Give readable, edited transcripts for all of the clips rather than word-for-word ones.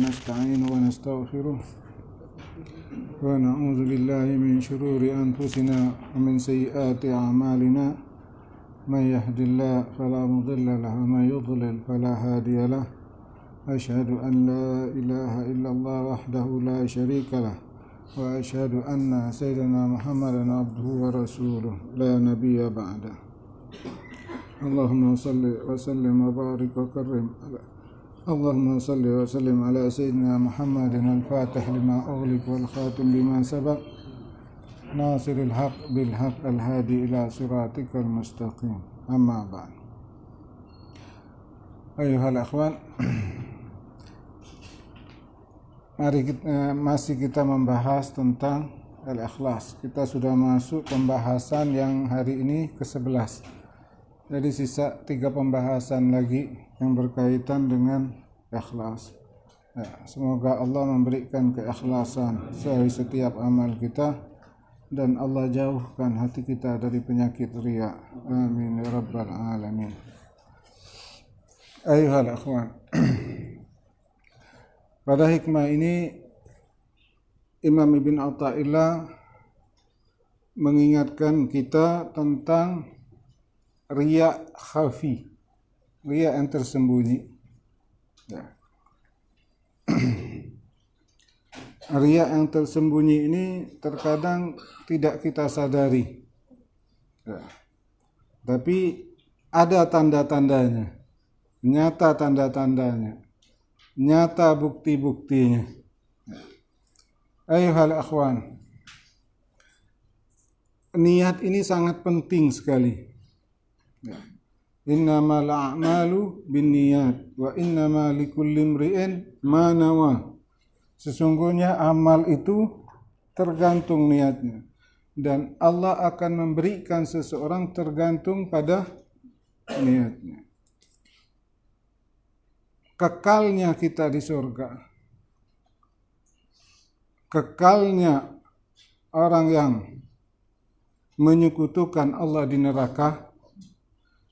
ونستعينه ونستغفره ونعوذ بالله من شرور أنفسنا ومن سيئات أعمالنا من يهد الله فلا مضل له ومن يضلل فلا هادي له أشهد أن لا إله إلا الله وحده لا شريك له وأشهد أن سيدنا محمدا عبده ورسوله لا نبي بعده اللهم صل وسلم وبارك وكرم اللهم صل وسلم على سيدنا محمد الفاتح لما أغلق والخاتم لما سبق ناصر الحق بالحق الهادي إلى صراطك المستقيم أما بعد أيها الأخوان, mari masih kita membahas tentang al-ikhlas. Kita sudah masuk pembahasan yang hari ini ke-11. Jadi sisa 3 pembahasan lagi yang berkaitan dengan ikhlas. Ya, semoga Allah memberikan keikhlasan dari setiap amal kita dan Allah jauhkan hati kita dari penyakit riya. Amin ya rabbal alamin. Ayuhal akhwan. Pada hikmah ini Imam Ibn Athaillah mengingatkan kita tentang riya khafi, riya yang tersembunyi. Ya. Riya yang tersembunyi ini terkadang tidak kita sadari. Ya. Tapi ada tanda-tandanya, nyata tanda-tandanya, nyata bukti-buktinya. Ayuhal akhwan, niat ini sangat penting sekali. Innamal a'malu binniyat wa innama likulli imri'in ma nawa. Sesungguhnya amal itu tergantung niatnya dan Allah akan memberikan seseorang tergantung pada niatnya. Kekalnya kita di surga, kekalnya orang yang menyekutukan Allah di neraka,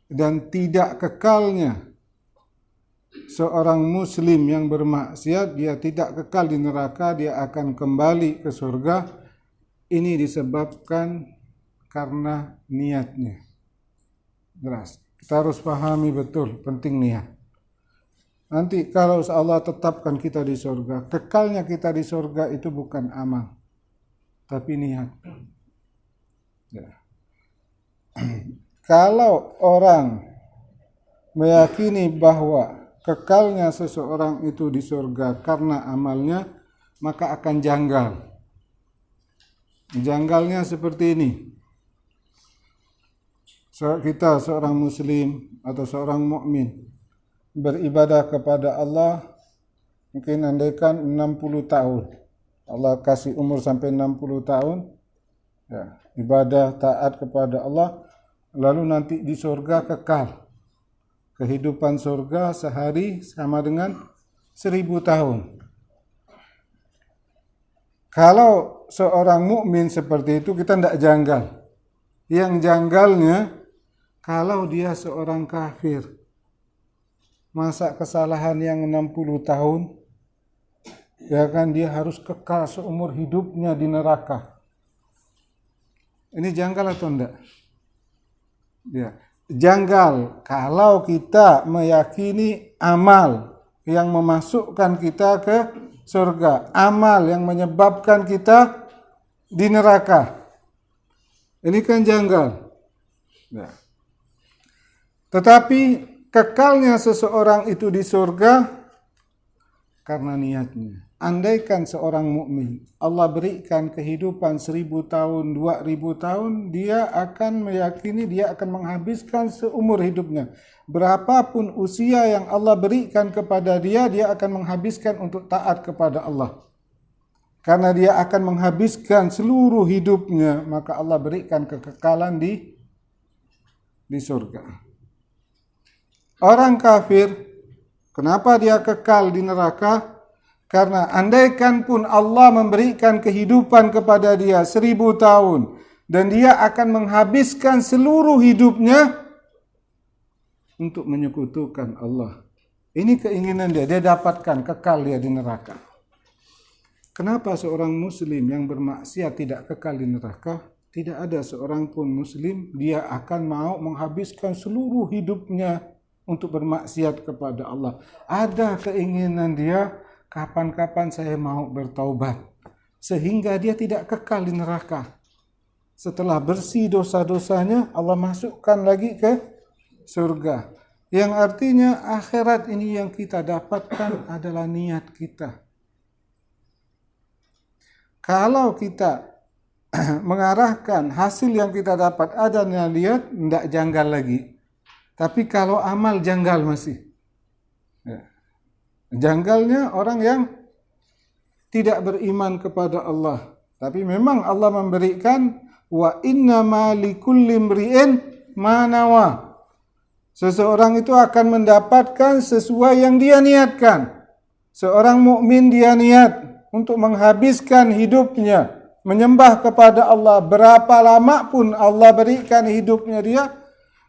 dan tidak kekalnya seorang muslim yang bermaksiat, dia tidak kekal di neraka, dia akan kembali ke surga. Ini disebabkan karena niatnya. Jelas, kita harus pahami betul penting niat. Nanti kalau Allah tetapkan kita di surga, kekalnya kita di surga itu bukan amal, tapi niat. Ya. Kalau orang meyakini bahwa kekalnya seseorang itu di surga karena amalnya, maka akan janggal. Janggalnya seperti ini. Kita seorang muslim atau seorang mukmin beribadah kepada Allah, mungkin andaikan 60 tahun. Allah kasih umur sampai 60 tahun. Ya, ibadah taat kepada Allah. Lalu nanti di surga kekal. Kehidupan surga sehari sama dengan 1000 tahun. Kalau seorang mukmin seperti itu kita tidak janggal. Yang janggalnya kalau dia seorang kafir. Masa kesalahan yang 60 tahun, ya kan, dia harus kekal seumur hidupnya di neraka. Ini janggal atau enggak? Ya, janggal kalau kita meyakini amal yang memasukkan kita ke surga, amal yang menyebabkan kita di neraka. Ini kan janggal. Ya. Tetapi kekalnya seseorang itu di surga karena niatnya. Andaikan seorang mukmin Allah berikan kehidupan 1000 tahun, 2000 tahun, dia akan meyakini dia akan menghabiskan seumur hidupnya. Berapapun usia yang Allah berikan kepada dia, dia akan menghabiskan untuk taat kepada Allah. Karena dia akan menghabiskan seluruh hidupnya, maka Allah berikan kekekalan di surga. Orang kafir, kenapa dia kekal di neraka? Karena andaikan pun Allah memberikan kehidupan kepada dia 1000 tahun dan dia akan menghabiskan seluruh hidupnya untuk menyekutukan Allah, Ini keinginan dia dapatkan, kekal dia di neraka. Kenapa seorang muslim yang bermaksiat tidak kekal di neraka? Tidak ada seorang pun muslim dia akan mau menghabiskan seluruh hidupnya untuk bermaksiat kepada Allah. Ada keinginan dia, kapan-kapan saya mau bertaubat. Sehingga dia tidak kekal di neraka. Setelah bersih dosa-dosanya, Allah masukkan lagi ke surga. Yang artinya akhirat ini yang kita dapatkan adalah niat kita. Kalau kita mengarahkan hasil yang kita dapat ada niat, tidak janggal lagi. Tapi kalau amal janggal masih. Ya. Janggalnya orang yang tidak beriman kepada Allah. Tapi memang Allah memberikan wa innama likulli imri'in ma nawa. Seseorang itu akan mendapatkan sesuai yang dia niatkan. Seorang mukmin dia niat untuk menghabiskan hidupnya menyembah kepada Allah, berapa lama pun Allah berikan hidupnya dia,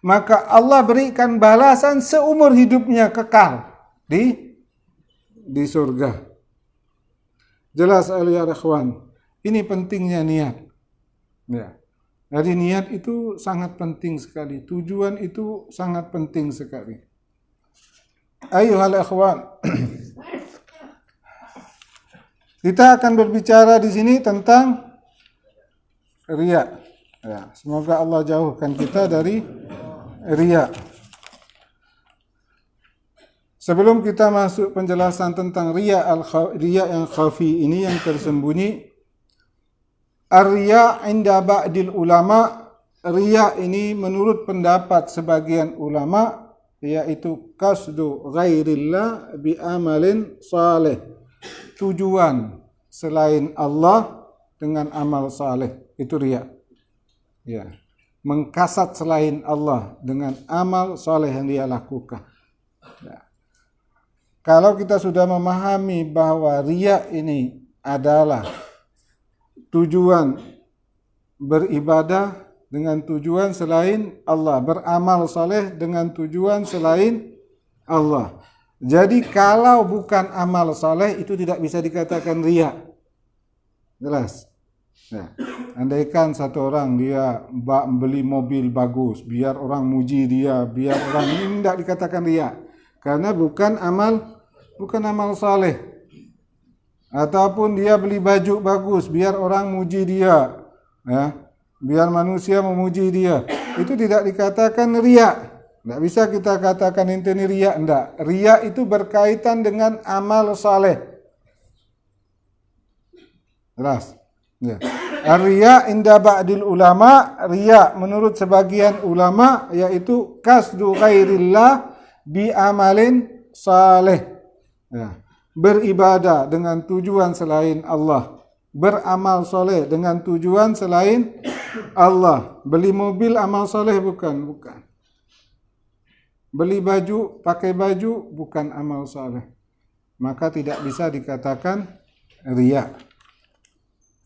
maka Allah berikan balasan seumur hidupnya kekal di surga. Jelas ya ikhwan. Ini pentingnya niat. Ya. Jadi niat itu sangat penting sekali. Tujuan itu sangat penting sekali. Ayyuhal ikhwan. Kita akan berbicara di sini tentang riya. Ya, semoga Allah jauhkan kita dari riya. Sebelum kita masuk penjelasan tentang riya yang khafi ini yang tersembunyi, ar-riya inda ba'dil ulama, riya ini menurut pendapat sebagian ulama yaitu qasdu ghairillah bi amalin saleh. Tujuan selain Allah dengan amal saleh, itu riya. Ya. Mengkasat selain Allah dengan amal saleh yang dia lakukan. Ya. Kalau kita sudah memahami bahwa riya ini adalah tujuan beribadah dengan tujuan selain Allah, beramal saleh dengan tujuan selain Allah. Jadi kalau bukan amal saleh itu tidak bisa dikatakan riya. Jelas. Ya. Andaikan satu orang dia beli mobil bagus, biar orang muji dia, biar orang ini tidak dikatakan riya. Karena bukan amal saleh. Ataupun dia beli baju bagus, biar orang muji dia. Ya. Biar manusia memuji dia. Itu tidak dikatakan riya. Tidak bisa kita katakan ini riya, tidak. Riya itu berkaitan dengan amal saleh. Jelas? Ya. Riya inda ba'dil ulama, riya menurut sebagian ulama yaitu kasdu ghairillah bi amalin saleh. Ya. Beribadah dengan tujuan selain Allah. Beramal soleh dengan tujuan selain Allah. Beli mobil amal soleh bukan. Beli baju, pakai baju bukan amal saleh. Maka tidak bisa dikatakan riya.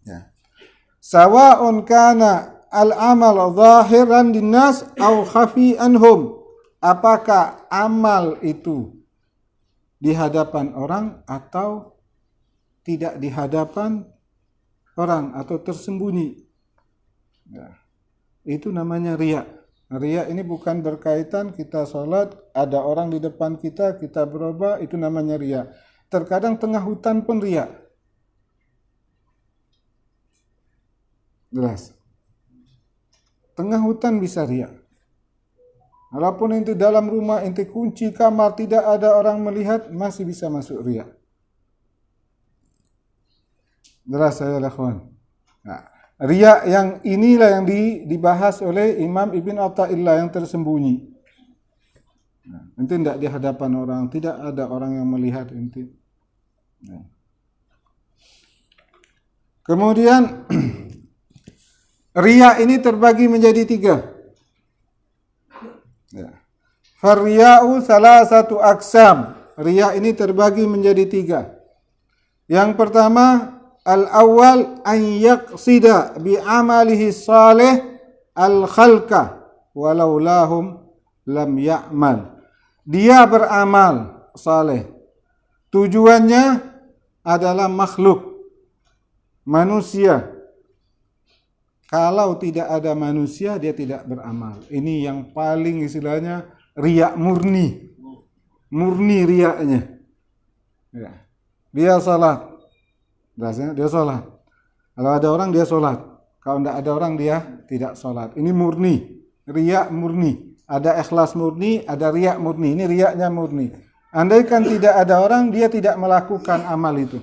Ya. Sawa'un kana al-amal zahiran linnas aw khafi anhum. Apakah amal itu di hadapan orang atau tidak di hadapan orang atau tersembunyi. Ya. Itu namanya riya. Riya ini bukan berkaitan kita sholat, ada orang di depan kita, kita berubah, itu namanya riya. Terkadang tengah hutan pun riya. Jelas. Tengah hutan bisa riya. Walaupun ente dalam rumah, ente kunci kamar, tidak ada orang melihat, masih bisa masuk riya. Jelas saya lakukan. Nah, riya yang inilah yang dibahas oleh Imam Ibn Atha'illah yang tersembunyi. Nah, ente tidak di hadapan orang, tidak ada orang yang melihat ente. Nah. Kemudian riya ini terbagi menjadi 3. Ya. Farya'u salasatu aqsam. Riya ini terbagi menjadi 3. Yang pertama, al-awwal an yaqsida bi amalihi salih al-khalqa walau lahum lam ya'mal. Dia beramal saleh. Tujuannya adalah makhluk, manusia. Kalau tidak ada manusia, dia tidak beramal. Ini yang paling istilahnya riya murni. Murni riyaknya. Ya. Dia salat. Dia salat. Kalau ada orang dia salat. Kalau tidak ada orang dia tidak salat. Ini murni. Riya murni. Ada ikhlas murni, ada riya murni. Ini riyaknya murni. Andaikan tidak ada orang, dia tidak melakukan amal itu.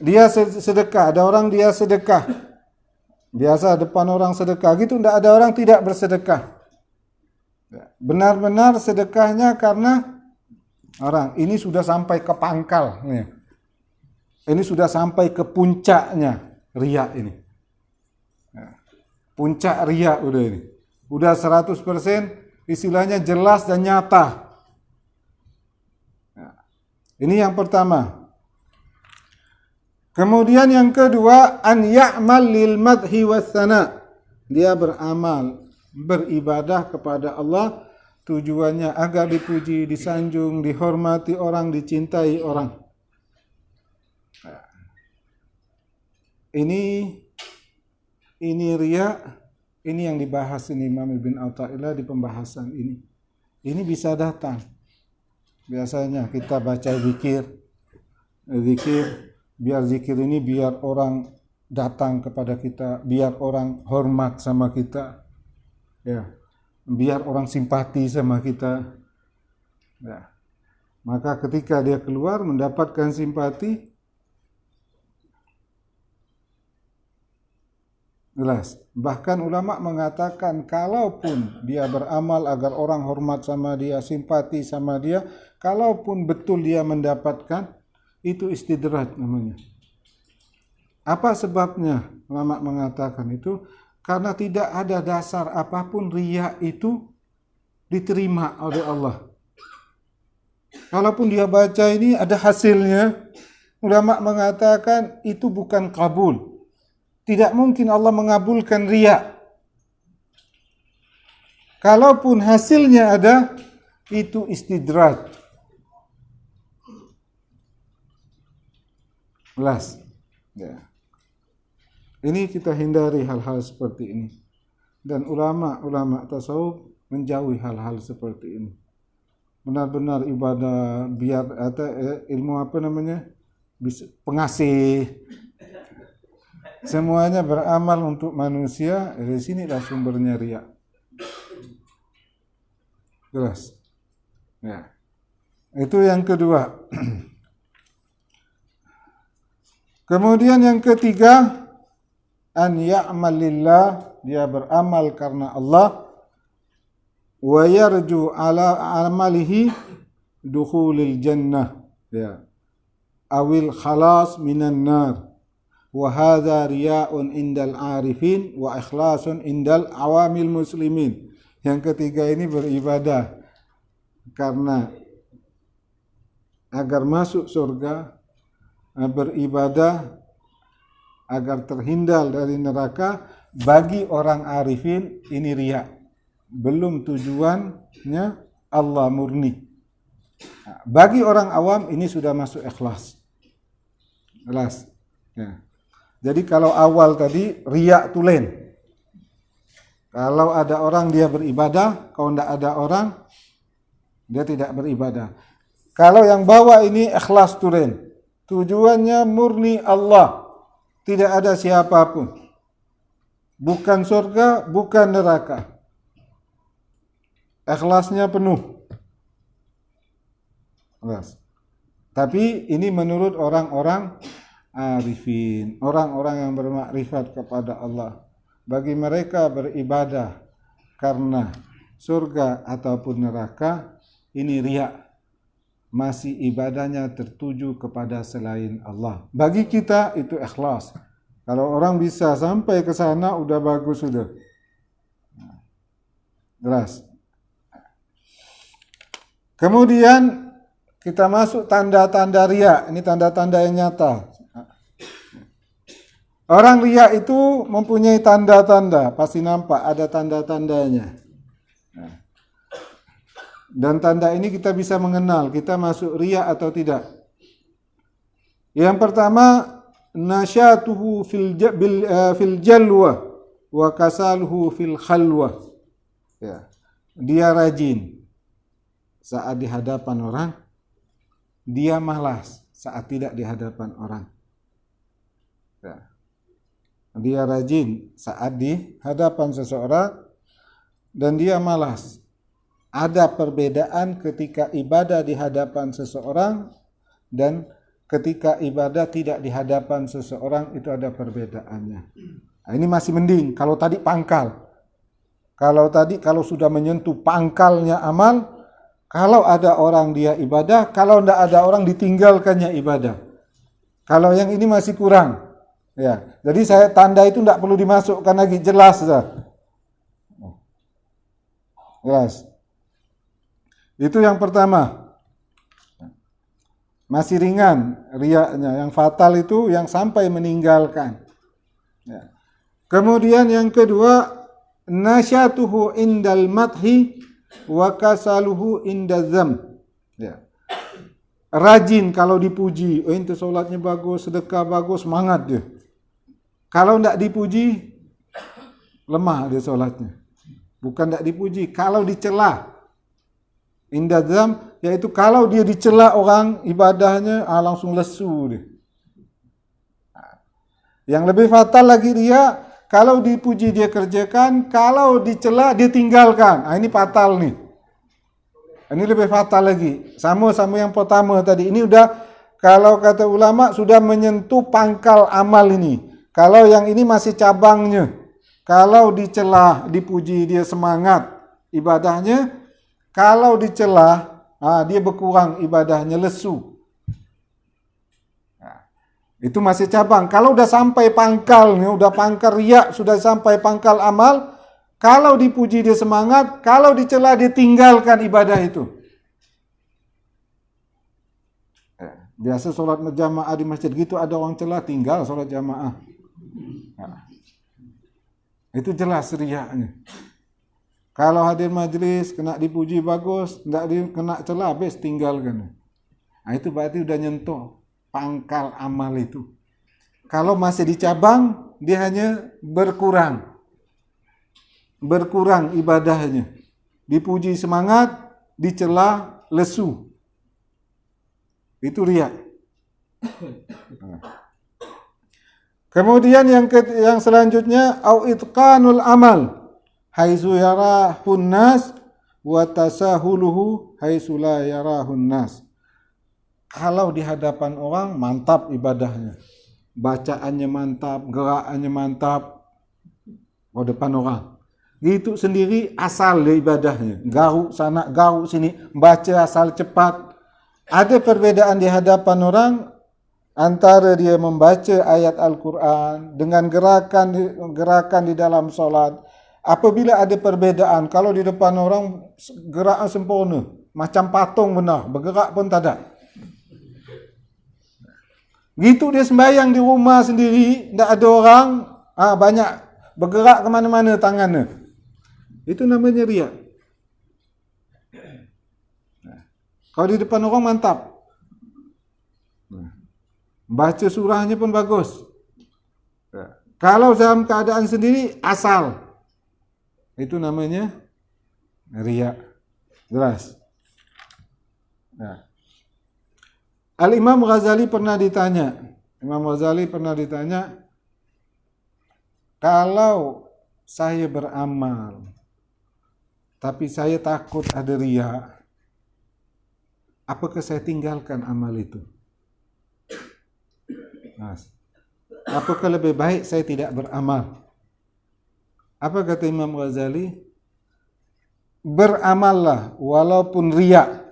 Dia sedekah, ada orang dia sedekah. Biasa depan orang sedekah gitu, tidak ada orang tidak bersedekah. Benar-benar sedekahnya karena orang. Ini sudah sampai ke pangkal. Ini sudah sampai ke puncaknya riya ini. Puncak riya udah ini. Udah 100% istilahnya jelas dan nyata. Ini yang pertama. Kemudian yang kedua, an ya'mal lil madhi was sana. Dia beramal, beribadah kepada Allah, tujuannya agar dipuji, disanjung, dihormati orang, dicintai orang. Ini riya, ini yang dibahas ini Imam Ibn Athaillah di pembahasan ini. Ini bisa datang. Biasanya kita baca zikir, biar zikir ini biar orang datang kepada kita, biar orang hormat sama kita, ya, biar orang simpati sama kita. Ya. Maka ketika dia keluar mendapatkan simpati, jelas. Bahkan ulama mengatakan kalaupun dia beramal agar orang hormat sama dia, simpati sama dia, kalaupun betul dia mendapatkan, itu istidraj namanya. Apa sebabnya? Ulama mengatakan itu karena tidak ada dasar apapun riya itu diterima oleh Allah. Kalaupun dia baca ini ada hasilnya, ulama mengatakan itu bukan kabul. Tidak mungkin Allah mengabulkan riya. Kalaupun hasilnya ada, itu istidraj. Jelas. Ya. Ini kita hindari hal-hal seperti ini. Dan ulama tasawuf menjauhi hal-hal seperti ini. Benar-benar ibadah biar ilmu apa namanya? Pengasih. Semuanya beramal untuk manusia, dari sinilah sumbernya riya. Jelas. Ya. Itu yang kedua. Kemudian yang ketiga, an ya'mal lillah, dia beramal karena Allah, wa yarju ala amalihi dukhulil jannah, ya, awil khalas minan nar. Wa hadza riya'un indal arifin wa ikhlasun indal awamil muslimin. Yang ketiga ini beribadah karena agar masuk surga, beribadah agar terhindar dari neraka. Bagi orang arifin ini riya, belum tujuannya Allah murni. Bagi orang awam ini sudah masuk ikhlas. Jelas. Ya. Jadi kalau awal tadi riya tulen. Kalau ada orang dia beribadah, kalau tidak ada orang dia tidak beribadah. Kalau yang bawa ini ikhlas tulen. Tujuannya murni Allah. Tidak ada siapapun. Bukan surga, bukan neraka. Ikhlasnya penuh. Jelas. Tapi ini menurut orang-orang arifin, orang-orang yang bermakrifat kepada Allah. Bagi mereka beribadah karena surga ataupun neraka, ini riya. Masih ibadahnya tertuju kepada selain Allah. Bagi kita itu ikhlas. Kalau orang bisa sampai ke sana, udah bagus sudah. Jelas. Kemudian kita masuk tanda-tanda riya. Ini tanda-tanda yang nyata. Orang riya itu mempunyai tanda-tanda, pasti nampak ada tanda-tandanya. Dan tanda ini kita bisa mengenal kita masuk riya atau tidak. Yang pertama, nasyatuhu fil jalwa wa kasaluhu fil khalwa. Ya. Dia rajin saat di hadapan orang, dia malas saat tidak di hadapan orang. Ya. Dia rajin saat di hadapan seseorang dan dia malas. Ada perbedaan ketika ibadah di hadapan seseorang dan ketika ibadah tidak di hadapan seseorang, itu ada perbedaannya. Nah, ini masih mending. Kalau tadi pangkal. Kalau sudah menyentuh pangkalnya amal, kalau ada orang dia ibadah, kalau tidak ada orang ditinggalkannya ibadah. Kalau yang ini masih kurang. Ya, jadi saya tanda itu tidak perlu dimasukkan lagi, jelas dah. Jelas. Itu yang pertama. Masih ringan riyanya. Yang fatal itu yang sampai meninggalkan. Ya. Kemudian yang kedua, nasyatuhu indal madhi wa kasaluhu indal dzam. Ya. Rajin kalau dipuji, oh itu solatnya bagus, sedekah bagus, semangat dia. Kalau tidak dipuji, lemah dia solatnya. Bukan tidak dipuji, kalau dicela. Indal dzam, yaitu kalau dia dicela orang ibadahnya, langsung lesu dia. Yang lebih fatal lagi dia, kalau dipuji dia kerjakan, kalau dicela dia tinggalkan. Ini fatal nih. Ini lebih fatal lagi. Sama yang pertama tadi. Ini udah, kalau kata ulama, sudah menyentuh pangkal amal ini. Kalau yang ini masih cabangnya. Kalau dicela, dipuji dia semangat ibadahnya. Kalau dicela, dia berkurang ibadahnya, lesu. Itu masih cabang. Kalau udah sampai pangkal, udah pangkal riya, sudah sampai pangkal amal, kalau dipuji dia semangat, kalau dicela dia tinggalkan ibadah itu. Biasa sholat jamaah di masjid gitu, ada orang cela, tinggal sholat jamaah. Itu jelas riyanya. Kalau hadir majlis, kena dipuji bagus, tidak kena celah, habis tinggalkan. Itu berarti udah nyentuh pangkal amal itu. Kalau masih di cabang, dia hanya berkurang. Berkurang ibadahnya. Dipuji semangat, dicela lesu. Itu riya. Kemudian yang selanjutnya, au itqanul amal. Haitsu yarahun nas wa tasahuluhu haitsu la yarahun nas. Kalau di hadapan orang mantap ibadahnya. Bacaannya mantap, gerakannya mantap di depan orang. Itu sendiri asal dia ibadahnya. Garuk sana, garuk sini, baca asal cepat. Ada perbedaan di hadapan orang antara dia membaca ayat Al-Quran dengan gerakan di dalam solat. Apabila ada perbedaan, kalau di depan orang gerak sempurna, macam patung benar, bergerak pun tak ada. Gitu dia sembahyang di rumah sendiri, tak ada orang, banyak bergerak ke mana-mana tangannya. Itu namanya riya. Kalau di depan orang mantap. Baca surahnya pun bagus. Kalau dalam keadaan sendiri, asal. Itu namanya riya. Jelas. Nah. Al-Imam Ghazali pernah ditanya. Kalau saya beramal, tapi saya takut ada riya, apakah saya tinggalkan amal itu? Nah, apakah lebih baik saya tidak beramal? Apa kata Imam Ghazali? Beramallah walaupun riya,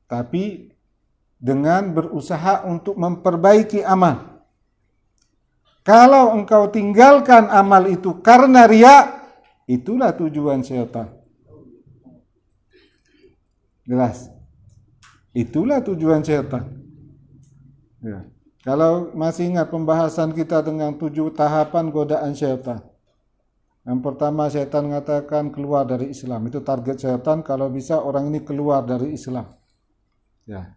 tapi dengan berusaha untuk memperbaiki amal. Kalau engkau tinggalkan amal itu karena riya, itulah tujuan syaitan. Jelas. Itulah tujuan syaitan. Ya. Kalau masih ingat pembahasan kita dengan 7 tahapan godaan syaitan. Yang pertama syaitan mengatakan keluar dari Islam. Itu target syaitan, kalau bisa orang ini keluar dari Islam. Ya.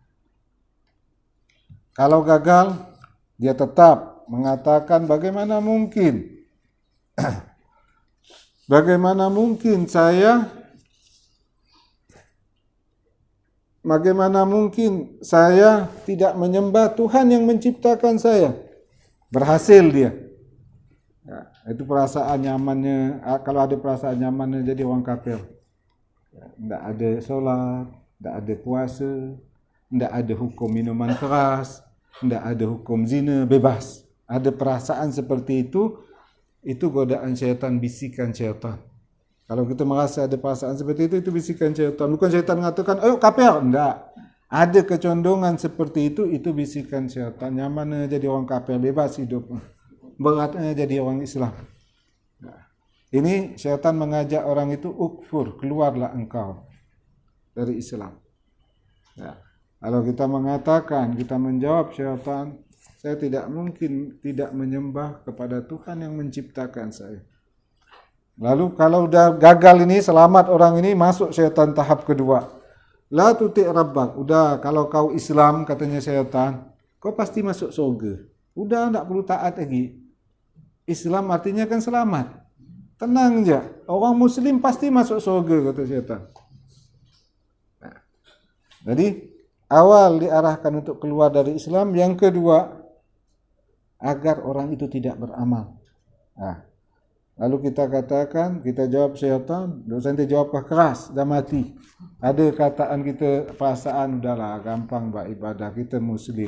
Kalau gagal, dia tetap mengatakan bagaimana mungkin saya tidak menyembah Tuhan yang menciptakan saya. Berhasil dia. Ya, itu perasaan nyamannya. Kalau ada perasaan nyamannya jadi orang kafir. Tidak ada sholat, tidak ada puasa, tidak ada hukum minuman keras, tidak ada hukum zina, bebas. Ada perasaan seperti itu godaan syaitan, bisikan syaitan. Kalau kita merasa ada perasaan seperti itu bisikan syaitan. Bukan syaitan mengatakan, ayo kafir. Tidak. Ada kecondongan seperti itu bisikan syaitan. Nyamannya jadi orang kafir, bebas hidup. Beratnya jadi orang Islam. Nah, ini syaitan mengajak orang itu, ukfur, keluarlah engkau dari Islam. Nah, kalau kita mengatakan, kita menjawab syaitan, saya tidak mungkin tidak menyembah kepada Tuhan yang menciptakan saya. Lalu kalau udah gagal ini, selamat orang ini, masuk syaitan tahap kedua. La tuti' rabbak. Udah, kalau kau Islam, katanya syaitan, kau pasti masuk surga. Udah, tak perlu taat lagi. Islam artinya kan selamat. Tenang aja. Orang Muslim pasti masuk surga, kata syaitan. Nah, jadi, awal diarahkan untuk keluar dari Islam. Yang kedua, agar orang itu tidak beramal. Nah, lalu kita katakan, kita jawab syaitan, dosa nanti jawab keras, dah mati. Ada kataan kita, perasaan, udahlah, gampang buat ibadah, kita Muslim.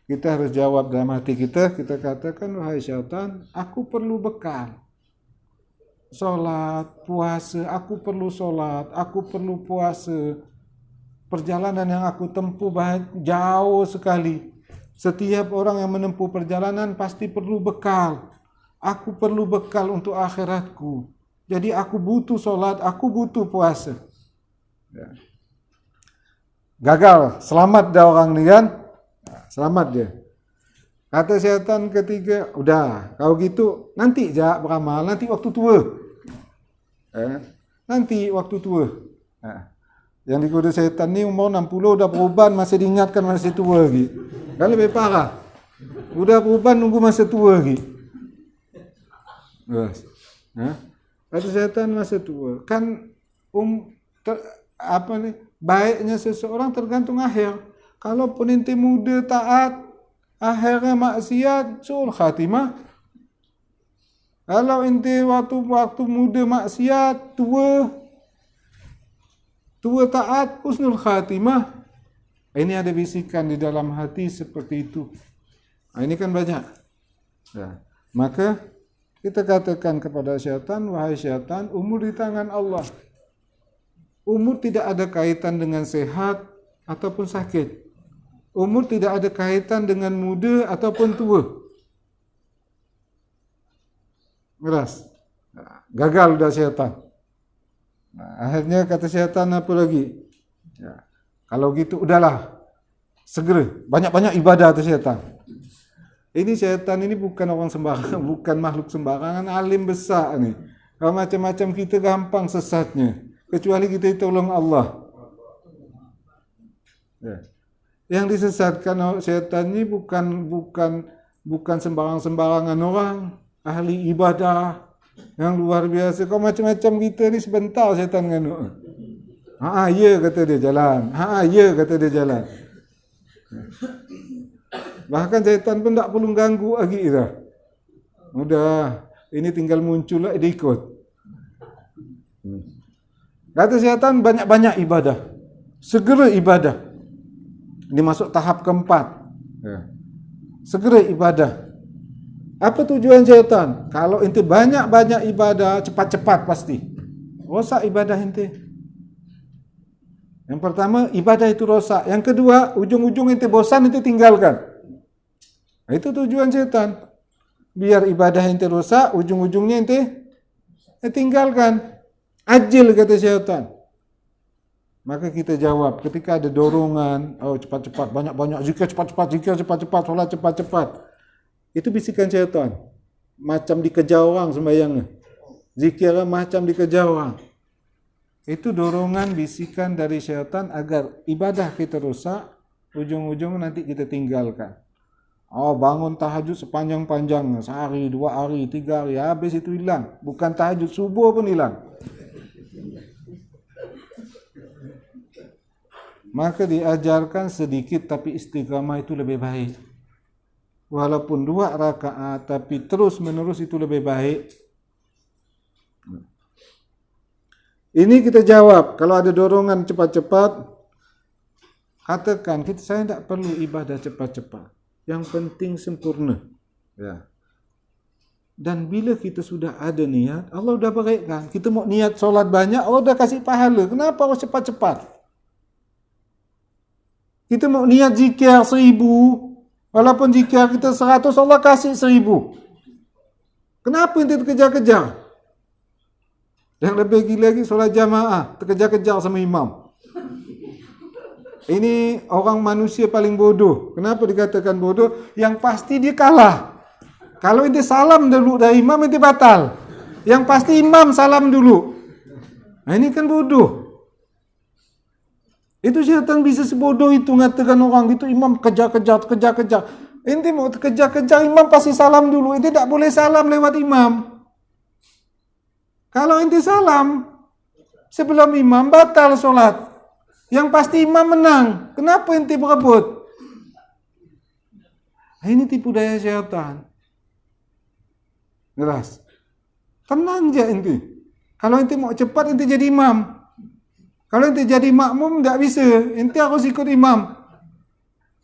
Kita harus jawab dalam hati kita katakan, wahai syaitan, aku perlu bekal. Solat, puasa, aku perlu solat, aku perlu puasa. Perjalanan yang aku tempuh jauh sekali. Setiap orang yang menempuh perjalanan pasti perlu bekal. Aku perlu bekal untuk akhiratku. Jadi aku butuh solat, aku butuh puasa. Ya. Gagal, selamat dah orang ni kan? Selamat dia. Kata syaitan ketiga, udah, kalau gitu nanti je beramal, nanti waktu tua. Nanti waktu tua. Yang dikuda syaitan ni umur 60 dah perubahan, masih diingatkan masih tua lagi. Kan lebih parah. Udah perubahan nunggu masa tua lagi. Kata syaitan masa tua. Kan baiknya seseorang tergantung akhir. Kalaupun ente muda taat, akhirnya maksiat, suul khatimah. Kalau ente waktu muda maksiat, tua taat, husnul khatimah. Ini ada bisikan di dalam hati seperti itu. Ini kan banyak. Ya. Maka kita katakan kepada syaitan, wahai syaitan, umur di tangan Allah. Umur tidak ada kaitan dengan sehat ataupun sakit. Umur tidak ada kaitan dengan muda ataupun tua. Keras. Gagal dah syaitan. Akhirnya kata syaitan apa lagi? Ya. Kalau gitu udahlah. Segera. Banyak-banyak ibadah tu syaitan. Ini syaitan ini bukan orang sembarangan, bukan makhluk sembarangan, alim besar ni. Kalau macam-macam kita gampang sesatnya. Kecuali kita tolong Allah. Ya. Yang disesatkan syaitan ini bukan sembarang-sembarangan orang, ahli ibadah yang luar biasa. Kau macam-macam kita ni sebentar syaitan nganu. Ya kata dia jalan. Ya kata dia jalan. Bahkan syaitan pun tak perlu ganggu lagi dah. Udah, ini tinggal muncul lah dia ikut. Kata syaitan banyak-banyak ibadah. Segera ibadah. Ini masuk tahap keempat. Ya. Segera ibadah. Apa tujuan syaitan? Kalau ente banyak-banyak ibadah, cepat-cepat pasti. Rosak ibadah ente. Yang pertama, ibadah itu rosak. Yang kedua, ujung-ujung ente bosan, ente tinggalkan. Itu tujuan syaitan. Biar ibadah ente rosak, ujung-ujungnya ente tinggalkan. Ajil kata syaitan. Maka kita jawab, ketika ada dorongan, cepat-cepat, banyak-banyak, zikir cepat-cepat, solat cepat-cepat. Itu bisikan syaitan. Macam dikejar orang sembahyangnya. zikir macam dikejar orang. Itu dorongan bisikan dari syaitan agar ibadah kita rusak, ujung-ujung nanti kita tinggalkan. Oh, bangun tahajud sepanjang-panjangnya, sehari, 2 hari, 3 hari, habis itu hilang. Bukan tahajud subuh pun hilang. Maka diajarkan sedikit tapi istiqamah itu lebih baik. Walaupun 2 rakaat tapi terus menerus itu lebih baik. Ini kita jawab. Kalau ada dorongan cepat-cepat, katakan saya tidak perlu ibadah cepat-cepat. Yang penting sempurna. Ya. Dan bila kita sudah ada niat, Allah sudah berikan. Kita mau niat solat banyak, Allah sudah kasih pahala. Kenapa harus cepat-cepat? Kita mau niat zikir 1000, walaupun zikir kita 100, Allah kasih 1000. Kenapa ente terkejar-kejar? Yang lebih gila lagi solat jamaah, terkejar-kejar sama imam. Ini orang manusia paling bodoh. Kenapa dikatakan bodoh? Yang pasti dia kalah. Kalau ente salam dulu dari imam, ente batal. Yang pasti imam salam dulu. Nah, ini kan bodoh. Itu syaitan bisa sebodoh itu mengatakan orang itu imam kejar-kejar. Ente mau kejar-kejar imam pasti salam dulu. Ente tak boleh salam lewat imam. Kalau ente salam sebelum imam, batal solat. Yang pasti imam menang. Kenapa ente berebut? Ini tipu daya syaitan. Jelas. Tenang je ente. Kalau ente mau cepat, ente jadi imam. Kalau ente jadi makmum, tak bisa. Ente harus ikut imam.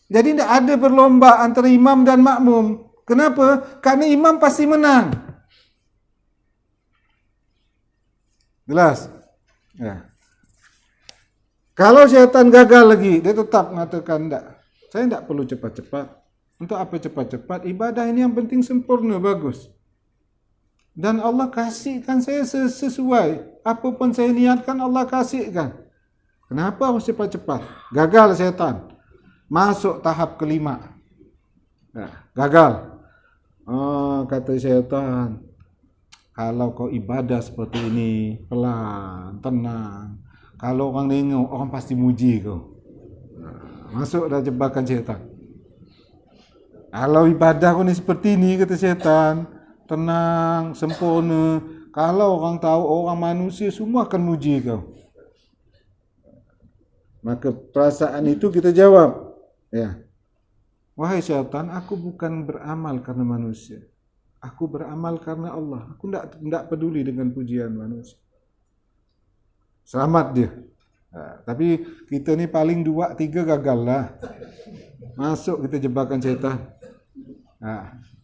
Jadi tak ada berlomba antara imam dan makmum. Kenapa? Karena imam pasti menang. Jelas? Ya. Kalau syaitan gagal lagi, dia tetap mengatakan tak. Saya tak perlu cepat-cepat. Untuk apa cepat-cepat? Ibadah ini yang penting sempurna, bagus. Dan Allah kasihkan saya sesuai. Apa pun saya niatkan, Allah kasihkan. Kenapa harus cepat-cepat? Gagal syaitan. Masuk tahap kelima. Ya, gagal. Oh, kata syaitan, kalau kau ibadah seperti ini, pelan, tenang. Kalau orang tengok, orang pasti muji kau. Masuk dah jebakan syaitan. Kalau ibadah kau ni seperti ini, kata syaitan, tenang, sempurna. Kalau orang tahu, orang manusia semua akan muji kau. Maka perasaan itu kita jawab. Ya. Wahai syaitan, aku bukan beramal karena manusia. Aku beramal karena Allah. Aku tidak peduli dengan pujian manusia. Selamat dia. Tapi kita ni paling 2-3 gagal lah. Masuk kita jebakan syaitan.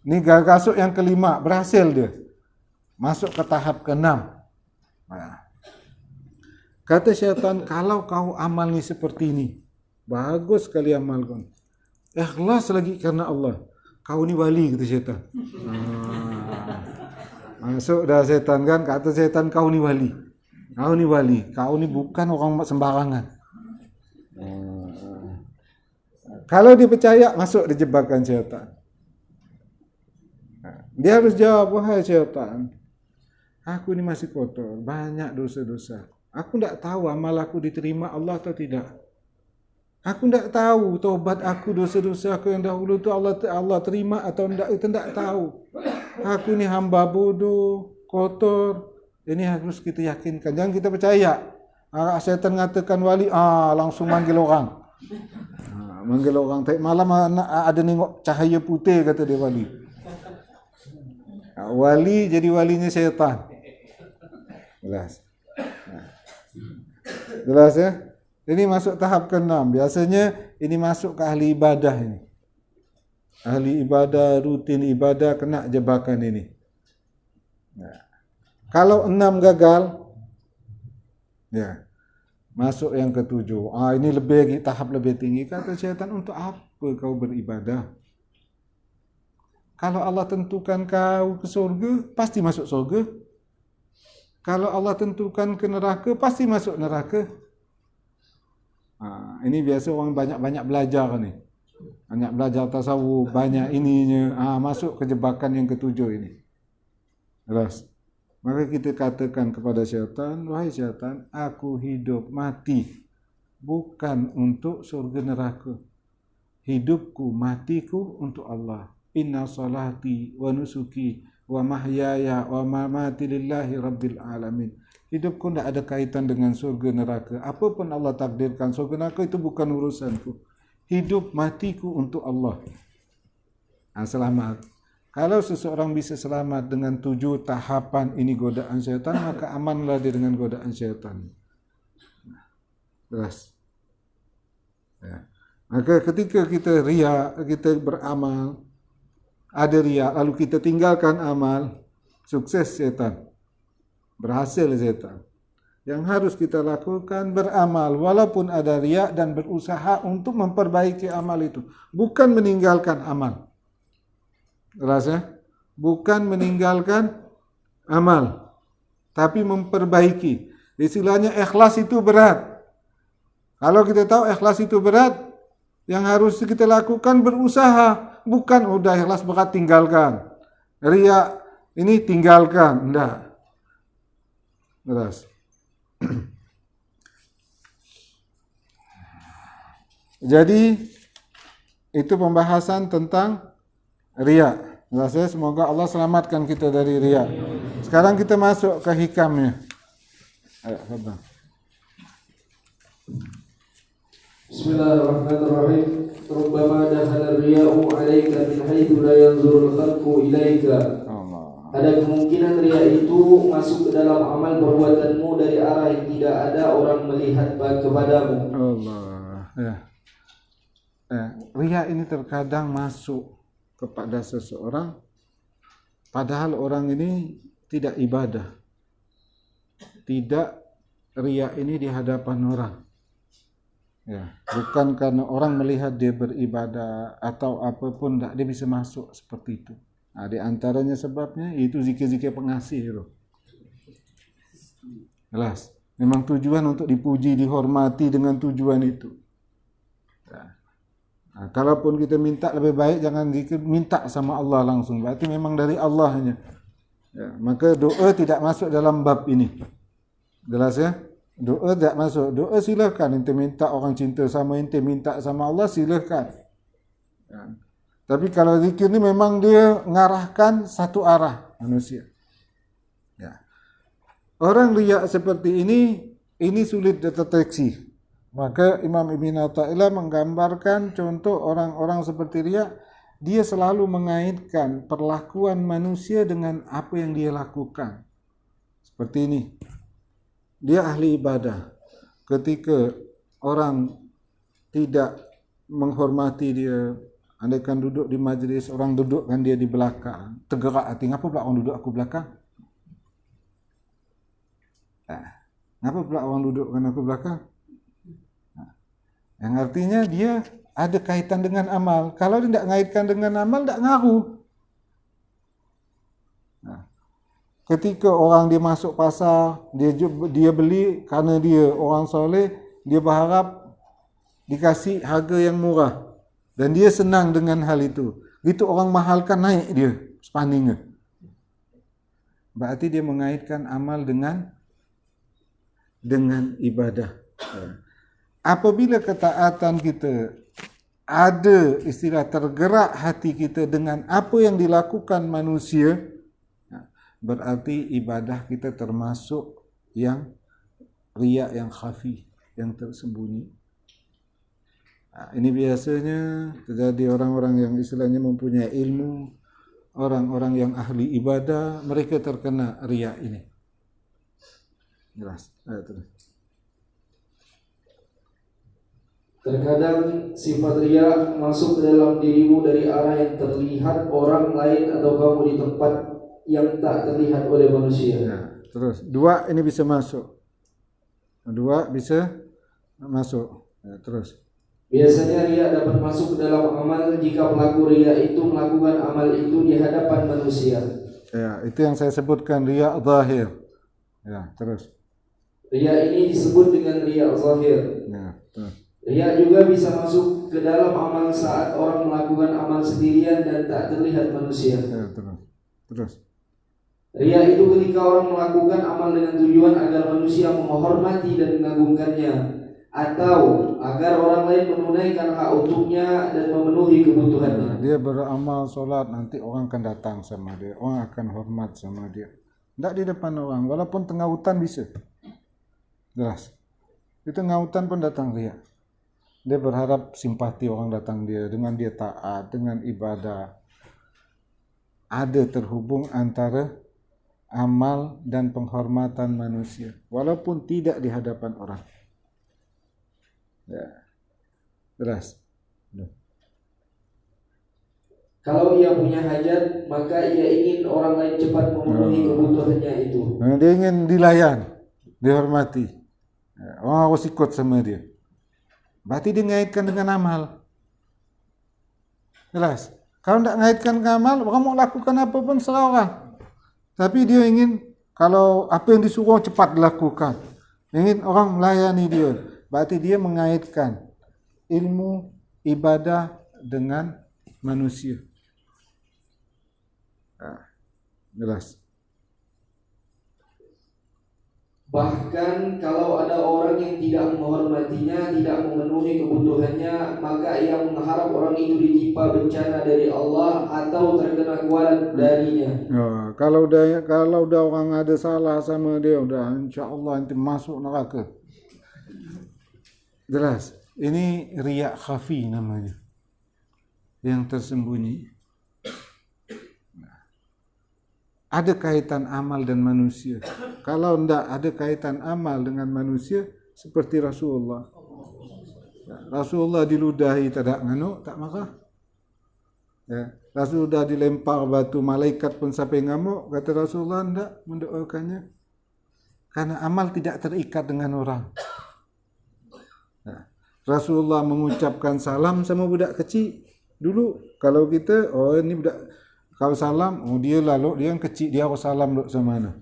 Ni masuk yang kelima, berhasil dia. Masuk ke tahap ke-6. Kata syaitan, kalau kau amal ni seperti ini, bagus sekali amal kau. Ikhlas lagi karena Allah. Kau ni wali, kata syaitan. Masuk dah syaitan kan, kata syaitan, kau ni wali. Kau ni wali, kau ni bukan orang sembarangan. Kalau dia percaya, masuk di jebakan syaitan. Dia harus jawab, wahai syaitan, aku ni masih kotor, banyak dosa-dosa. Aku tak tahu amal aku diterima Allah atau tidak. Aku tak tahu taubat aku, dosa-dosa aku yang dahulu tu Allah terima atau tidak, itu tak tahu. Aku ni hamba bodoh, kotor. Ini harus kita yakinkan. Jangan kita percaya. Syaitan mengatakan wali, langsung manggil orang. Manggil orang. Malam ada tengok cahaya putih, kata dia wali. Wali jadi walinya syaitan. Jelas. Jelas ya? Ini masuk tahap ke-6. Biasanya ini masuk ke ahli ibadah ini. Ahli ibadah, rutin ibadah, kena jebakan ini. Nah. Kalau 6 gagal, ya, masuk yang ke-7. Ini lebih tahap lebih tinggi. Kata syaitan, untuk apa kau beribadah? Kalau Allah tentukan kau ke surga, pasti masuk surga. Kalau Allah tentukan ke neraka, pasti masuk neraka. Ini biasa orang banyak-banyak belajar ni. Banyak belajar tasawuf, banyak ininya. Masuk ke jebakan yang ke-7 ini. Terus. Maka kita katakan kepada syaitan, wahai syaitan, aku hidup mati bukan untuk surga neraka. Hidupku, matiku untuk Allah. Inna salati wa nusuki wa mahyaya wa mamati lillahi rabbil alamin. Hidupku tidak ada kaitan dengan surga neraka. Apapun Allah takdirkan surga neraka itu bukan urusanku. Hidup matiku untuk Allah. Selamat. Kalau seseorang bisa selamat dengan 7 tahapan ini godaan syaitan, maka amanlah dia dengan godaan syaitan. Jelas. Ya. Maka ketika kita riya, kita beramal, ada riya, lalu kita tinggalkan amal, sukses syaitan. Berhasil syaitan. Yang harus kita lakukan beramal, walaupun ada riya, dan berusaha untuk memperbaiki amal itu. Bukan meninggalkan amal. Rasa bukan meninggalkan amal, tapi memperbaiki. Istilahnya ikhlas itu berat. Kalau kita tahu ikhlas itu berat, yang harus kita lakukan berusaha, bukan udah ikhlas berat tinggalkan. Riya ini tinggalkan, enggak. Jelas. Jadi itu pembahasan tentang riya. Semoga Allah selamatkan kita dari riya. Sekarang kita masuk ke hikamnya. Ayo, sabar. Bismillahirrahmanirrahim. Rubbama dakhala ar-riya'u 'alaika min haitsu la yanzuru al-khalqu ilaika. Ada kemungkinan riya itu masuk ke dalam amal perbuatanmu dari arah yang tidak ada orang melihat kepadamu. Allah. Ya. Riya ini terkadang masuk kepada seseorang padahal orang ini tidak ibadah, tidak riya ini di hadapan orang, ya, bukan karena orang melihat dia beribadah atau apapun, tidak, dia bisa masuk seperti itu. Nah, di antaranya sebabnya itu zikir-zikir pengasih itu. Jelas, memang tujuan untuk dipuji, dihormati dengan tujuan itu. Ya. Nah, kalaupun kita minta, lebih baik jangan minta sama Allah langsung. Berarti memang dari Allahnya. Ya, maka doa tidak masuk dalam bab ini. Jelas ya? Doa tidak masuk. Doa silakan. Ente minta orang cinta sama ente, minta sama Allah, silakan. Ya. Tapi kalau zikir ini memang dia ngarahkan satu arah manusia. Ya. Orang riya seperti ini sulit dideteksi. Maka Imam Ibn Athaillah menggambarkan contoh orang-orang seperti riya, dia selalu mengaitkan perlakuan manusia dengan apa yang dia lakukan. Seperti ini. Dia ahli ibadah. Ketika orang tidak menghormati dia, andaikan duduk di majlis, orang dudukkan dia di belakang, tergerak hati, ngapa pula orang duduk aku belakang? Ngapa pula orang dudukkan aku belakang? Yang artinya dia ada kaitan dengan amal. Kalau dia tidak mengaitkan dengan amal, tidak ngaruh. Nah, ketika orang dia masuk pasar, dia beli karena dia orang soleh, dia berharap dikasih harga yang murah. Dan dia senang dengan hal itu. Gitu orang mahalkan, naik dia spandingnya. Berarti dia mengaitkan amal dengan ibadah. Apabila ketaatan kita ada istilah tergerak hati kita dengan apa yang dilakukan manusia, berarti ibadah kita termasuk yang riya, yang khafi, yang tersembunyi. Ini biasanya terjadi orang-orang yang istilahnya mempunyai ilmu, orang-orang yang ahli ibadah, mereka terkena riya ini. Jelas. Terus. Terkadang sifat riya masuk ke dalam dirimu dari arah yang terlihat orang lain atau kamu di tempat yang tak terlihat oleh manusia. Nah, terus 2 ini bisa masuk. 2 bisa masuk. Ya, terus. Biasanya riya dapat masuk ke dalam amal jika pelaku riya itu melakukan amal itu di hadapan manusia. Ya, itu yang saya sebutkan riya zahir. Ya, terus. Riya ini disebut dengan riya zahir. Ya, terus. Riya juga bisa masuk ke dalam amal saat orang melakukan amal sendirian dan tak terlihat manusia. Ya, terus. Ria itu ketika orang melakukan amal dengan tujuan agar manusia menghormati dan mengagungkannya, atau agar orang lain menunaikan hak untuknya dan memenuhi kebutuhannya. Dia beramal solat, nanti orang akan datang sama dia, orang akan hormat sama dia. Tidak di depan orang, walaupun tengah hutan bisa. Jelas. Itu tengah hutan pun datang ria. Dia berharap simpati orang datang dia, dengan dia taat, dengan ibadah. Ada terhubung antara amal dan penghormatan manusia, walaupun tidak di hadapan orang. Ya, jelas. Kalau ia punya hajat, maka ia ingin orang lain cepat memenuhi kebutuhannya itu. Dia ingin dilayan, dihormati. Orang harus ikut sama dia. Berarti dia ngaitkan dengan amal. Jelas. Kalau tidak ngaitkan dengan amal, orang mau lakukan apa pun serah orang. Tapi dia ingin, kalau apa yang disuruh cepat dilakukan. Ingin orang melayani dia. Berarti dia mengaitkan ilmu, ibadah dengan manusia. Jelas. Bahkan kalau ada orang yang tidak menghormatinya, tidak memenuhi kebutuhannya, maka ia mengharap orang itu ditimpa bencana dari Allah atau terkena kualat darinya. Kalau udah orang ada salah sama dia, udah insya Allah nanti masuk neraka. Jelas. Ini riya khafi namanya, yang tersembunyi. Ada kaitan amal dan manusia. Kalau tidak ada kaitan amal dengan manusia, seperti Rasulullah. Rasulullah diludahi tak nganu, tak marah. Ya. Rasulullah dilempar batu, malaikat pun sampai ngamuk. Kata Rasulullah tidak mendoakannya. Karena amal tidak terikat dengan orang. Ya. Rasulullah mengucapkan salam sama budak kecil. Dulu kalau kita, ini budak, kalau salam, dia lalu dia yang kecil, dia harus salam duk sama mana.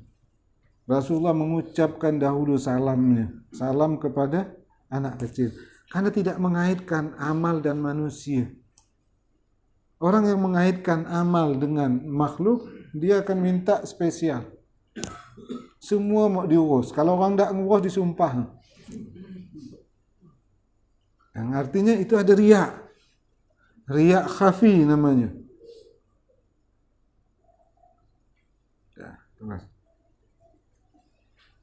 Rasulullah mengucapkan dahulu salamnya, salam kepada anak kecil, karena tidak mengaitkan amal dan manusia. Orang yang mengaitkan amal dengan makhluk, dia akan minta spesial. Semua mau diurus. Kalau orang tidak ngurus, disumpah. Yang artinya itu ada riya. Riya khafi namanya.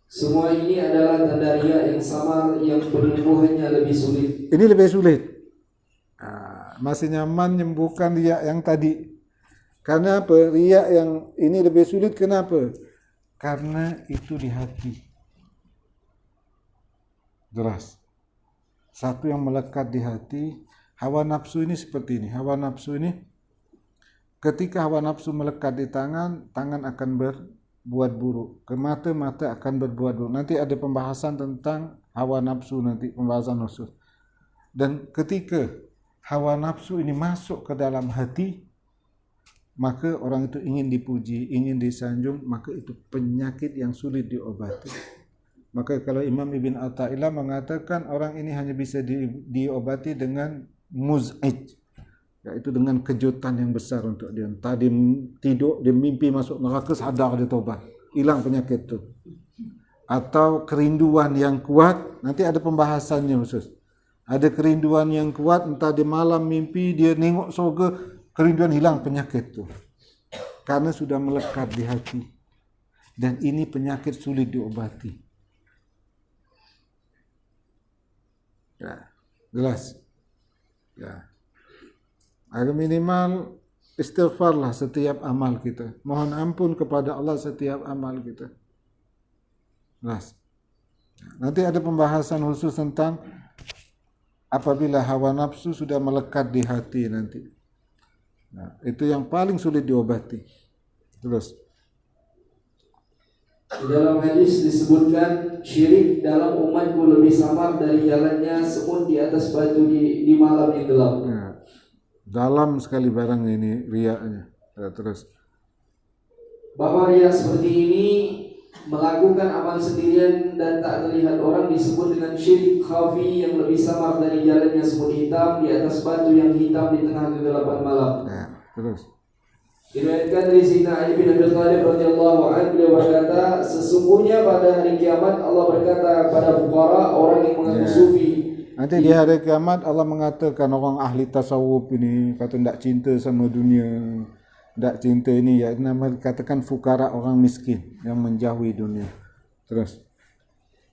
Semua ini adalah tanda riya yang sama, yang penyembuhannya lebih sulit. Ini lebih sulit. Masih nyaman menyembuhkan riya yang tadi. Karena apa? Riya yang ini lebih sulit. Kenapa? Karena itu di hati. Jelas. Satu yang melekat di hati. Hawa nafsu ini seperti ini. Hawa nafsu ini, ketika hawa nafsu melekat di tangan, tangan akan berbuat buruk. Ke mata, mata akan berbuat buruk. Nanti ada pembahasan tentang hawa nafsu, nanti pembahasan khusus. Dan ketika hawa nafsu ini masuk ke dalam hati, maka orang itu ingin dipuji, ingin disanjung, maka itu penyakit yang sulit diobati. Maka kalau Imam Ibn Athaillah mengatakan orang ini hanya bisa diobati dengan muz'ij, yaitu dengan kejutan yang besar untuk dia. Tadi tidur, dia mimpi masuk neraka, sadar dia taubat, hilang penyakit itu. Atau kerinduan yang kuat, nanti ada pembahasannya khusus. Ada kerinduan yang kuat, entah di malam mimpi dia nengok surga, kerinduan hilang penyakit itu. Karena sudah melekat di hati. Dan ini penyakit sulit diobati. Ya, jelas. Ya. Agar minimal istighfarlah setiap amal kita. Mohon ampun kepada Allah setiap amal kita. Jelas. Nanti ada pembahasan khusus tentang apabila hawa nafsu sudah melekat di hati nanti. Nah, itu yang paling sulit diobati. Terus. Di dalam hadis disebutkan syirik dalam umatku lebih samar dari jalannya semut di atas batu di malam yang gelap. Ya, dalam sekali barang ini riyanya. Ya, terus. Bahwa riya seperti ini melakukan amal sendirian dan tak terlihat orang disebut dengan syirik khafi yang lebih samar dari jalannya semut hitam di atas batu yang hitam di tengah kegelapan malam. Ya, terus. Diriwayatkan dari Sayyidina Ali bin Abi Thalib radhiyallahu anhu, beliau berkata, sesungguhnya pada hari kiamat Allah berkata kepada fuqara, orang yang mengaku sufi. Nanti di hari kiamat Allah mengatakan orang ahli tasawuf ini kata tidak cinta sama dunia, tidak cinta ini, ya nama dikatakan fukara, orang miskin yang menjauhi dunia. Terus,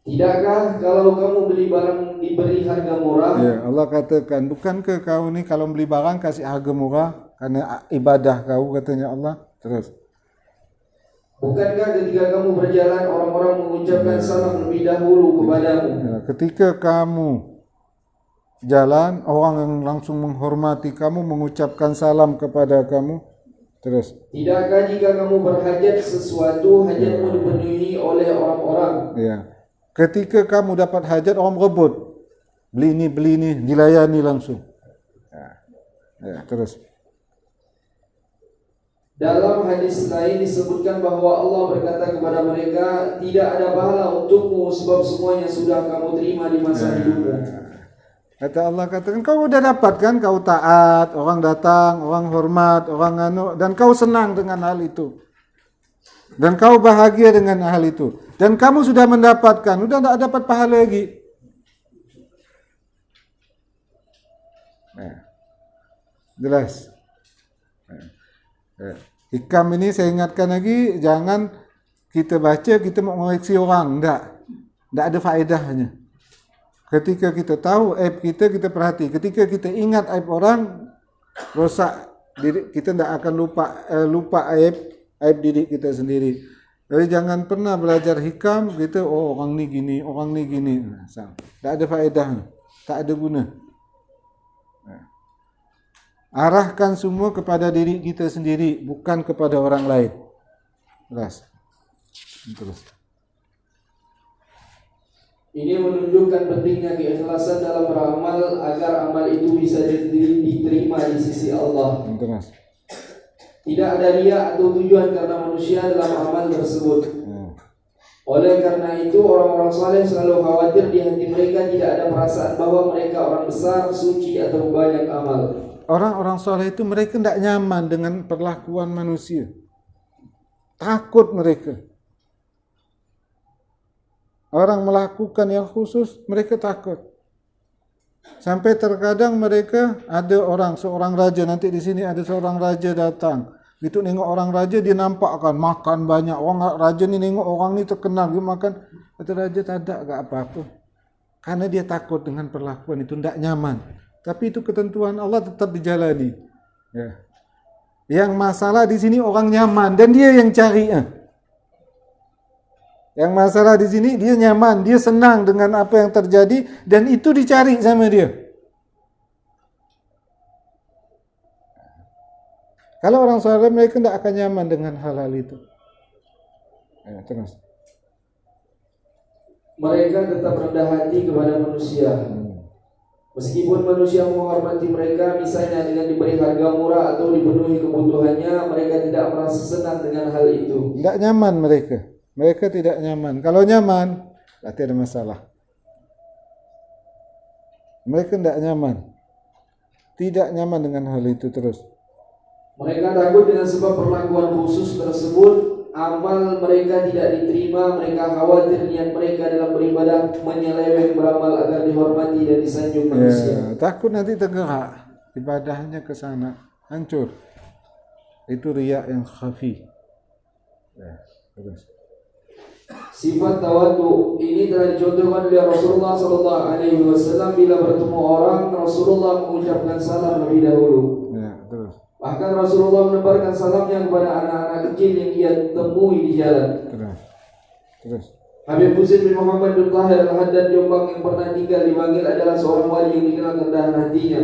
tidakkah kalau kamu beli barang diberi harga murah? ya Allah katakan, bukankah kau ni kalau beli barang kasih harga murah karena ibadah kau, katanya Allah. Terus, bukankah ketika kamu berjalan orang-orang mengucapkan salam lebih dahulu kepadamu? ya, ketika kamu jalan, orang yang langsung menghormati kamu, mengucapkan salam kepada kamu. Terus, tidakkah jika kamu berhajat sesuatu, hajatmu dipenuhi oleh orang-orang? ya, ketika kamu dapat hajat, orang berebut, beli ini, dilayani langsung. Ya, terus. Dalam hadis lain disebutkan bahwa Allah berkata kepada mereka, tidak ada pahala untukmu sebab semuanya sudah kamu terima di masa hidupmu. Kata Allah, katakan kau udah dapat kan, kau taat, orang datang, orang hormat, orang dan kau senang dengan hal itu. Dan kau bahagia dengan hal itu. Dan kamu sudah mendapatkan, udah tidak dapat pahala lagi. Jelas. Hikam ini saya ingatkan lagi, jangan kita baca, kita mau mengoreksi orang. Tidak ada faedahnya. Ketika kita tahu aib kita, kita perhati. Ketika kita ingat aib orang, rosak diri kita, tidak akan lupa aib diri kita sendiri. Jadi jangan pernah belajar hikam kita, oh orang ni gini, orang ni gini. Tak ada faedahnya, tak ada guna. Arahkan semua kepada diri kita sendiri, bukan kepada orang lain. Terus. Ini menunjukkan pentingnya keikhlasan dalam beramal agar amal itu bisa diterima di sisi Allah. Terus. Tidak ada riya atau tujuan karena manusia dalam amal tersebut. Oleh karena itu orang-orang saleh selalu khawatir di hati mereka tidak ada perasaan bahwa mereka orang besar, suci atau banyak amal. Orang-orang soleh itu mereka tidak nyaman dengan perlakuan manusia. Takut mereka. Orang melakukan yang khusus, mereka takut. Sampai terkadang mereka ada seorang raja, nanti di sini ada seorang raja datang. Itu nengok orang raja, dia nampak akan makan banyak. Orang raja ni nengok orang ni terkenal, dia makan. Kata raja tak ada enggak apa-apa. Karena dia takut dengan perlakuan itu, tidak nyaman. Tapi itu ketentuan Allah tetap dijalani. Ya. Yang masalah di sini orang nyaman dan dia yang cari. Yang masalah di sini dia nyaman, dia senang dengan apa yang terjadi dan itu dicari sama dia. Kalau orang soleh mereka tidak akan nyaman dengan hal-hal itu. Ya, terus. Mereka tetap rendah hati kepada manusia. Meskipun manusia menghormati mereka, misalnya dengan diberi harga murah atau dipenuhi kebutuhannya, mereka tidak merasa senang dengan hal itu. Tidak nyaman mereka. Mereka tidak nyaman. Kalau nyaman, berarti ada masalah. Mereka tidak nyaman. Tidak nyaman dengan hal itu terus. Mereka takut dengan sebab perlakuan khusus tersebut, amal mereka tidak diterima. Mereka khawatir niat mereka dalam beribadah menyeleweng beramal agar dihormati dan disanjung manusia. Takut nanti tergerak ibadahnya ke sana, hancur. Itu riya yang khafi. Terus. Sifat tawadhu ini telah dicontohkan oleh Rasulullah SAW. Bila bertemu orang, Rasulullah mengucapkan salam lebih dahulu. Terus. Bahkan Rasulullah menebarkan salamnya kepada anak-anak kecil yang dia temui di jalan. Terus. Habib Husain bin Muhammad bin Tahir Al-Haddad Jombang yang pernah tinggal di Bangil adalah seorang wali yang dikenal kerendahan hatinya.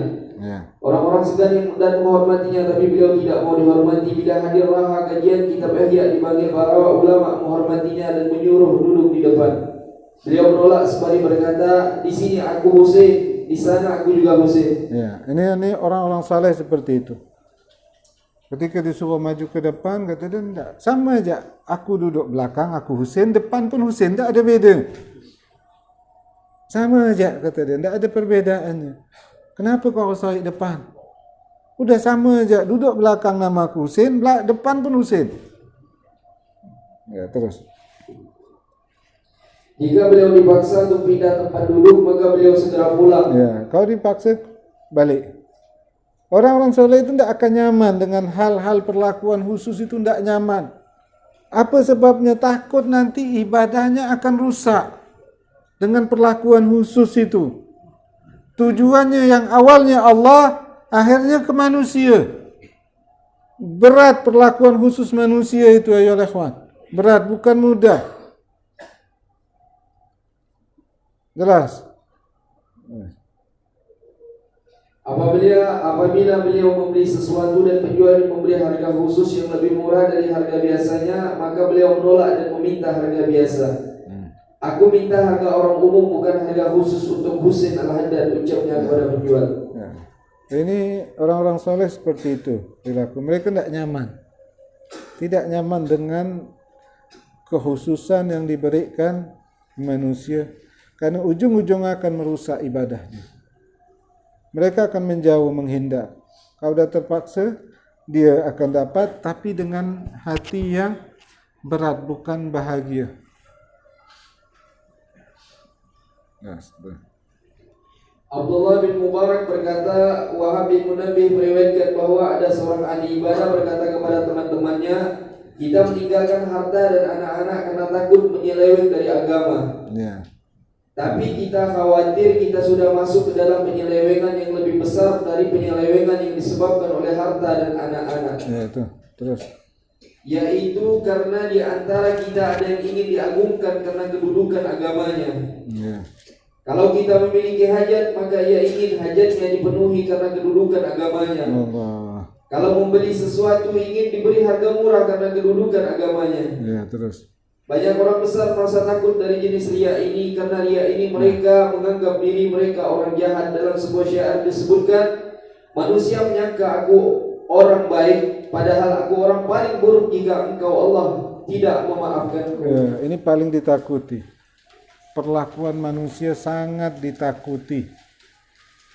Orang-orang segan dan menghormatinya, tapi beliau tidak mau dihormati. Bila hadir raha kajian kitab Ihya di Bangil, para ulama menghormatinya dan menyuruh duduk di depan. Beliau menolak sembari berkata, di sini aku Husain, di sana aku juga Husain. Ya, ini orang-orang saleh seperti itu. Ketika disuruh maju ke depan, kata dia, enggak, sama aja. Aku duduk belakang, aku Husain, depan pun Husain, tak ada beda. Sama aja, kata dia, enggak ada perbedaannya. Kenapa kau harus tarik depan? Udah sama aja, duduk belakang nama aku Husin, depan pun Husin. Ya, terus. Jika beliau dipaksa untuk pindah tempat duduk, maka beliau segera pulang. Ya, kalau dipaksa balik. Orang-orang soleh itu tidak akan nyaman dengan hal-hal perlakuan khusus itu, tidak nyaman. Apa sebabnya? Takut nanti ibadahnya akan rusak dengan perlakuan khusus itu. Tujuannya yang awalnya Allah, akhirnya ke manusia. Berat perlakuan khusus manusia itu, ayo ikhwan. Berat, bukan mudah. Jelas? Apabila beliau membeli sesuatu dan penjual memberi harga khusus yang lebih murah dari harga biasanya, maka beliau menolak dan meminta harga biasa. Aku minta harga orang umum, bukan harga khusus untuk Husin Al-Haddad, ucapnya kepada penjual. Ya. Ini orang-orang soleh seperti itu perilaku. Mereka tidak nyaman. Tidak nyaman dengan kekhususan yang diberikan manusia, karena ujung-ujungnya akan merusak ibadahnya. Mereka akan menjauh, menghindar. Kalau sudah terpaksa, dia akan dapat, tapi dengan hati yang berat, bukan bahagia. Abdullah bin Mubarak berkata, Wahab bin Munabbih meriwayatkan bahwa ada seorang ahli ibadah berkata kepada teman-temannya, kita meninggalkan harta dan anak-anak karena takut menyeleweng dari agama. Ya. Tapi kita khawatir kita sudah masuk ke dalam penyelewengan yang lebih besar dari penyelewengan yang disebabkan oleh harta dan anak-anak. Ya, itu. Terus. Yaitu karena di antara kita ada yang ingin diagungkan karena kedudukan agamanya. Ya. Kalau kita memiliki hajat, maka ia ingin hajatnya dipenuhi karena kedudukan agamanya. Allah. Kalau membeli sesuatu, ingin diberi harga murah karena kedudukan agamanya. Ya, terus. Banyak orang besar merasa takut dari jenis riya ini, karena riya ini mereka menganggap diri mereka orang jahat. Dalam sebuah syair disebutkan, manusia menyangka aku orang baik, padahal aku orang paling buruk jika engkau Allah tidak memaafkanku. Ya, ini paling ditakuti. Perlakuan manusia sangat ditakuti.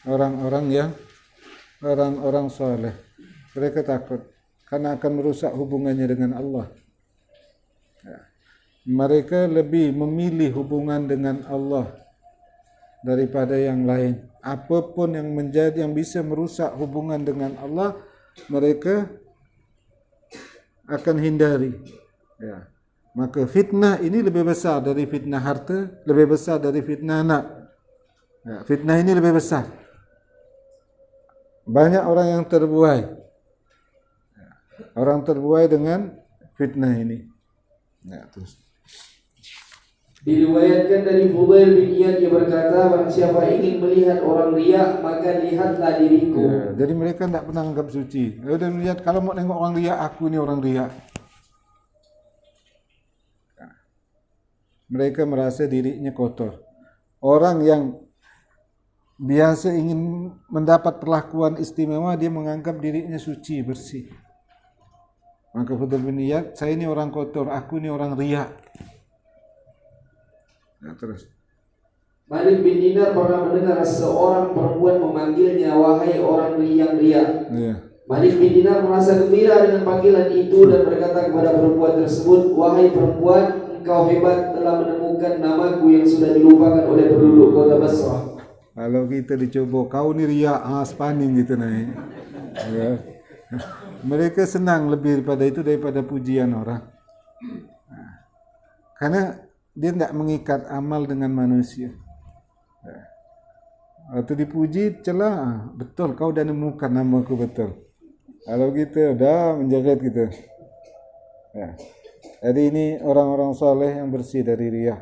Orang-orang soleh, mereka takut karena akan merusak hubungannya dengan Allah. Ya. Mereka lebih memilih hubungan dengan Allah daripada yang lain. Apapun yang bisa merusak hubungan dengan Allah, mereka akan hindari. Ya. Maka fitnah ini lebih besar dari fitnah harta, lebih besar dari fitnah anak. Ya, fitnah ini lebih besar. Banyak orang yang terbuai. Ya, orang terbuai dengan fitnah ini. Ya, terus. Diriwayatkan dari Fudail bin Iyad, dia berkata, barang siapa ingin melihat orang riya, maka lihatlah diriku. Ya, jadi mereka tidak pernah anggap suci. Dan melihat, kalau mau tengok orang riya, aku ni orang riya. Mereka merasa dirinya kotor. Orang yang biasa ingin mendapat perlakuan istimewa, dia menganggap dirinya suci, bersih. Maka Fudail bin Iyad, saya ini orang kotor, aku ini orang riya. Ya, terus. Malik bin Dinar pernah mendengar seorang perempuan memanggilnya, wahai orang yang riya. Ya. Malik bin Dinar merasa gembira dengan panggilan itu dan berkata kepada perempuan tersebut, wahai perempuan, engkau hebat, telah menemukan namaku yang sudah dilupakan oleh penduduk kota Basrah. Kalau kita dicoba, kau ni riya, sepaning gitu naik. Ya. Mereka senang lebih daripada pujian orang. Karena dia tidak mengikat amal dengan manusia. Waktu dipuji, celah, betul kau dah nemukan namaku betul. Kalau kita dah menjaga kita. Ya. Jadi ini orang-orang saleh yang bersih dari riya.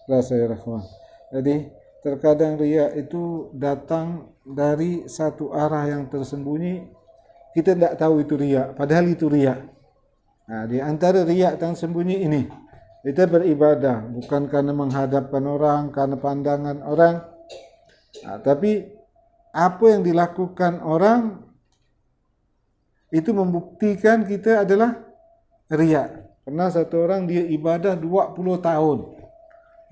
Saya rahman. Jadi terkadang riya itu datang dari satu arah yang tersembunyi. Kita tidak tahu itu riya, padahal itu riya. Nah, di antara riya yang sembunyi ini, kita beribadah bukan karena menghadapkan orang, karena pandangan orang. Nah, tapi apa yang dilakukan orang itu membuktikan kita adalah riya. Pernah satu orang dia ibadah 20 tahun.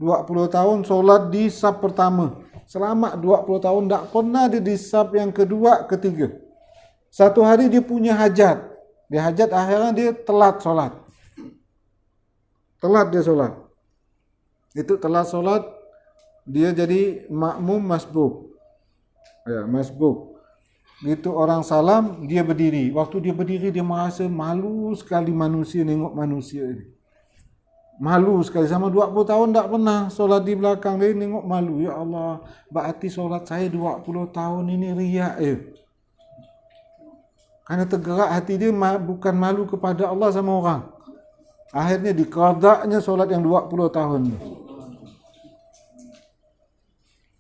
20 tahun solat di saf pertama. Selama 20 tahun tak pernah dia di saf yang kedua, ketiga. Satu hari dia punya hajat. Dia hajat akhirnya dia telat solat. Telat dia solat. Itu telat solat, dia jadi makmum masbuk. Ya, masbuk. Gitu orang salam, dia berdiri. Waktu dia berdiri, dia merasa malu sekali manusia nengok manusia ini. Malu sekali. Sama 20 tahun tak pernah solat di belakang dia, nengok malu. Ya Allah, berarti solat saya 20 tahun ini riak. Karena tergerak hati dia bukan malu kepada Allah sama orang. Akhirnya diqadaknya solat yang 20 tahun.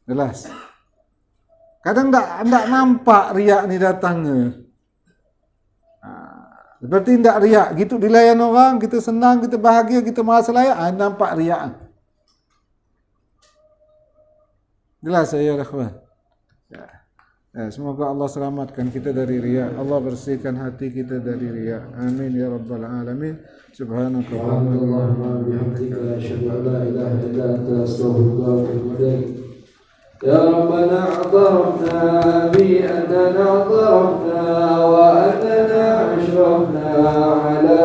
Jelas. Kadang tak nampak riak ni datangnya. Seperti tak riak. Gitu dilayan orang, kita senang, kita bahagia, kita merasa layak, nampak riak. Jelas ya ikhwan. Semoga Allah selamatkan kita dari riak. Allah bersihkan hati kita dari riak. Amin ya rabbal alamin. Subhanaka Allahumma bihamdika asyhadu an la ilaha illa anta astaghfiruka wa atubu ilaik. يا ربنا اعترفنا بأننا اعترفنا وأننا أشرفنا على